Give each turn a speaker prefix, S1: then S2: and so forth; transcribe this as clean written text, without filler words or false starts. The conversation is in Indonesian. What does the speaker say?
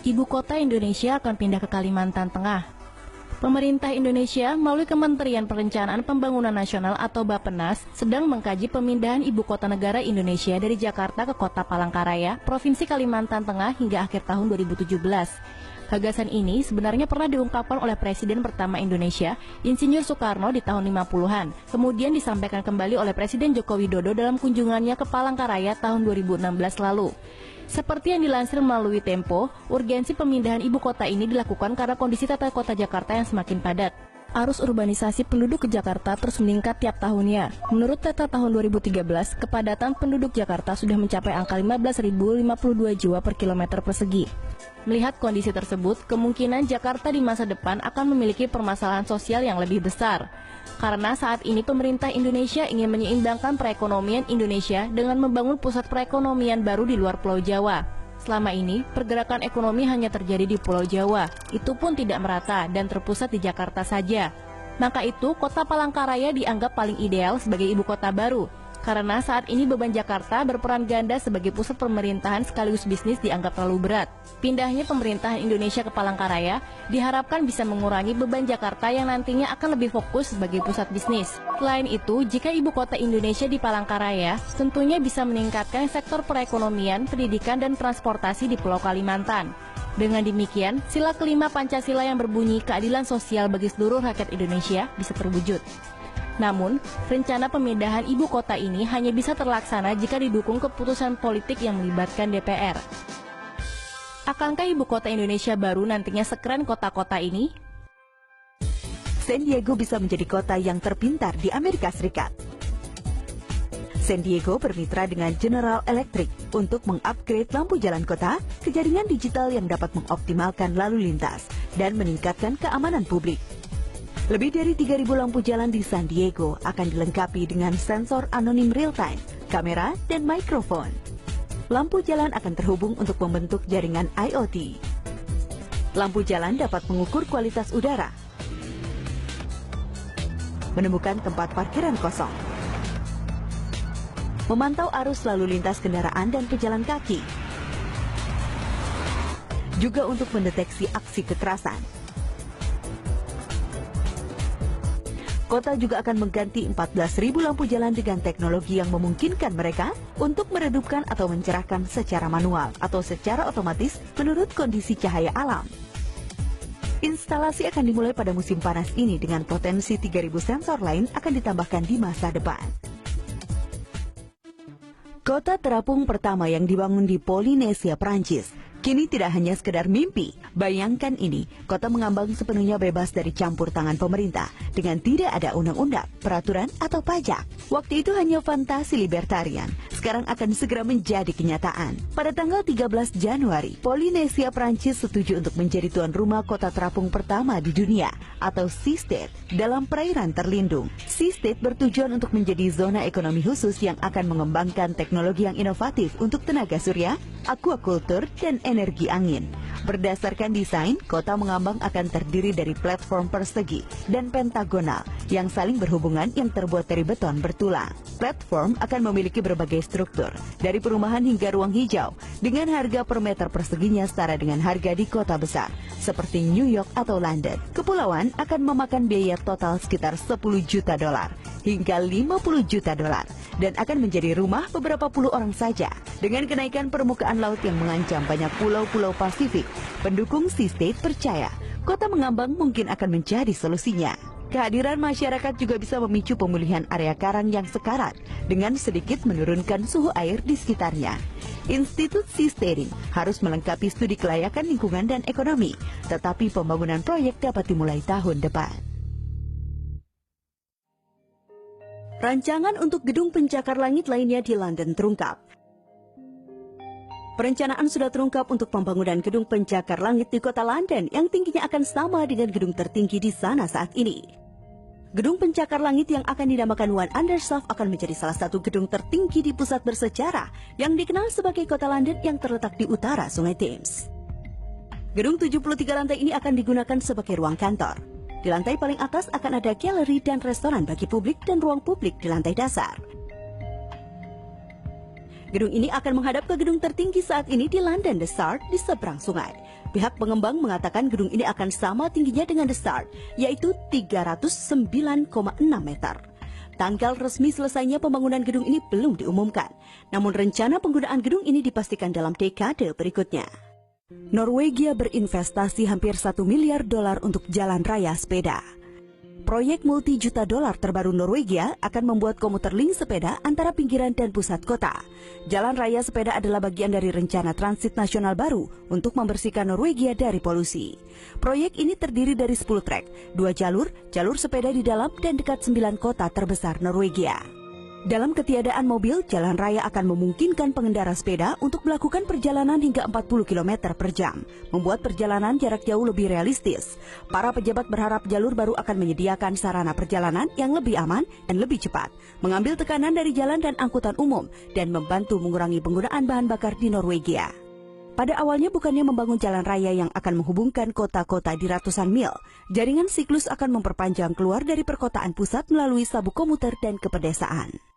S1: Ibu kota Indonesia akan pindah ke Kalimantan Tengah. Pemerintah Indonesia melalui Kementerian Perencanaan Pembangunan Nasional atau Bappenas sedang mengkaji pemindahan ibu kota negara Indonesia dari Jakarta ke kota Palangkaraya, Provinsi Kalimantan Tengah hingga akhir tahun 2017. Gagasan ini sebenarnya pernah diungkapkan oleh Presiden pertama Indonesia, Insinyur Soekarno di tahun 50-an. Kemudian disampaikan kembali oleh Presiden Joko Widodo dalam kunjungannya ke Palangkaraya tahun 2016 lalu. Seperti yang dilansir melalui Tempo, urgensi pemindahan ibu kota ini dilakukan karena kondisi tata kota Jakarta yang semakin padat. Arus urbanisasi penduduk ke Jakarta terus meningkat tiap tahunnya. Menurut data tahun 2013, kepadatan penduduk Jakarta sudah mencapai angka 15.052 jiwa per kilometer persegi. Melihat kondisi tersebut, kemungkinan Jakarta di masa depan akan memiliki permasalahan sosial yang lebih besar. Karena saat ini pemerintah Indonesia ingin menyeimbangkan perekonomian Indonesia dengan membangun pusat perekonomian baru di luar Pulau Jawa. Selama ini, pergerakan ekonomi hanya terjadi di Pulau Jawa, itu pun tidak merata dan terpusat di Jakarta saja. Maka itu, kota Palangkaraya dianggap paling ideal sebagai ibu kota baru. Karena saat ini beban Jakarta berperan ganda sebagai pusat pemerintahan sekaligus bisnis dianggap terlalu berat. Pindahnya pemerintahan Indonesia ke Palangkaraya diharapkan bisa mengurangi beban Jakarta yang nantinya akan lebih fokus sebagai pusat bisnis. Selain itu, jika ibu kota Indonesia di Palangkaraya, tentunya bisa meningkatkan sektor perekonomian, pendidikan, dan transportasi di Pulau Kalimantan. Dengan demikian, sila kelima Pancasila yang berbunyi keadilan sosial bagi seluruh rakyat Indonesia bisa terwujud. Namun, rencana pemindahan ibu kota ini hanya bisa terlaksana jika didukung keputusan politik yang melibatkan DPR. Akankah ibu kota Indonesia baru nantinya sekeren kota-kota ini?
S2: San Diego bisa menjadi kota yang terpintar di Amerika Serikat. San Diego bermitra dengan General Electric untuk mengupgrade lampu jalan kota ke jaringan digital yang dapat mengoptimalkan lalu lintas dan meningkatkan keamanan publik. Lebih dari 3.000 lampu jalan di San Diego akan dilengkapi dengan sensor anonim real-time, kamera, dan mikrofon. Lampu jalan akan terhubung untuk membentuk jaringan IoT. Lampu jalan dapat mengukur kualitas udara, menemukan tempat parkiran kosong, memantau arus lalu lintas kendaraan dan pejalan kaki, juga untuk mendeteksi aksi kekerasan. Kota juga akan mengganti 14.000 lampu jalan dengan teknologi yang memungkinkan mereka untuk meredupkan atau mencerahkan secara manual atau secara otomatis menurut kondisi cahaya alam. Instalasi akan dimulai pada musim panas ini dengan potensi 3.000 sensor lain akan ditambahkan di masa depan. Kota terapung pertama yang dibangun di Polinesia, Prancis, kini tidak hanya sekedar mimpi. Bayangkan ini, kota mengambang sepenuhnya bebas dari campur tangan pemerintah dengan tidak ada undang-undang, peraturan, atau pajak. Waktu itu hanya fantasi libertarian, sekarang akan segera menjadi kenyataan. Pada tanggal 13 Januari, Polinesia Prancis setuju untuk menjadi tuan rumah kota terapung pertama di dunia, atau Seastate, dalam perairan terlindung. Seastate bertujuan untuk menjadi zona ekonomi khusus yang akan mengembangkan teknologi yang inovatif untuk tenaga surya, aquaculture, dan energi angin. Berdasarkan desain, kota mengambang akan terdiri dari platform persegi dan pentagonal yang saling berhubungan yang terbuat dari beton bertulang. Platform akan memiliki berbagai struktur, dari perumahan hingga ruang hijau, dengan harga per meter perseginya setara dengan harga di kota besar, seperti New York atau London. Kepulauan akan memakan biaya total sekitar 10 juta dolar hingga 50 juta dolar dan akan menjadi rumah beberapa puluh orang saja. Dengan kenaikan permukaan laut yang mengancam banyak pulau-pulau Pasifik, pendukung Seastate percaya kota mengambang mungkin akan menjadi solusinya. Kehadiran masyarakat juga bisa memicu pemulihan area karang yang sekarat dengan sedikit menurunkan suhu air di sekitarnya. Institut Seasteading harus melengkapi studi kelayakan lingkungan dan ekonomi, tetapi pembangunan proyek dapat dimulai tahun depan. Rancangan untuk gedung pencakar langit lainnya di London terungkap. Perencanaan sudah terungkap untuk pembangunan gedung pencakar langit di kota London yang tingginya akan sama dengan gedung tertinggi di sana saat ini. Gedung pencakar langit yang akan dinamakan One Undersoft akan menjadi salah satu gedung tertinggi di pusat bersejarah yang dikenal sebagai kota London yang terletak di utara Sungai Thames. Gedung 73 lantai ini akan digunakan sebagai ruang kantor. Di lantai paling atas akan ada galeri dan restoran bagi publik dan ruang publik di lantai dasar. Gedung ini akan menghadap ke gedung tertinggi saat ini di London, The Shard, di seberang sungai. Pihak pengembang mengatakan gedung ini akan sama tingginya dengan The Shard, yaitu 309,6 meter. Tanggal resmi selesainya pembangunan gedung ini belum diumumkan, namun rencana penggunaan gedung ini dipastikan dalam dekade berikutnya. Norwegia berinvestasi hampir $1 miliar untuk jalan raya sepeda. Proyek multi-juta dolar terbaru Norwegia akan membuat komuter link sepeda antara pinggiran dan pusat kota. Jalan raya sepeda adalah bagian dari rencana transit nasional baru untuk membersihkan Norwegia dari polusi. Proyek ini terdiri dari 10 trek, 2 jalur sepeda di dalam dan dekat 9 kota terbesar Norwegia. Dalam ketiadaan mobil, jalan raya akan memungkinkan pengendara sepeda untuk melakukan perjalanan hingga 40 km per jam, membuat perjalanan jarak jauh lebih realistis. Para pejabat berharap jalur baru akan menyediakan sarana perjalanan yang lebih aman dan lebih cepat, mengambil tekanan dari jalan dan angkutan umum, dan membantu mengurangi penggunaan bahan bakar di Norwegia. Pada awalnya bukannya membangun jalan raya yang akan menghubungkan kota-kota di ratusan mil, jaringan siklus akan memperpanjang keluar dari perkotaan pusat melalui sabuk komuter dan ke pedesaan.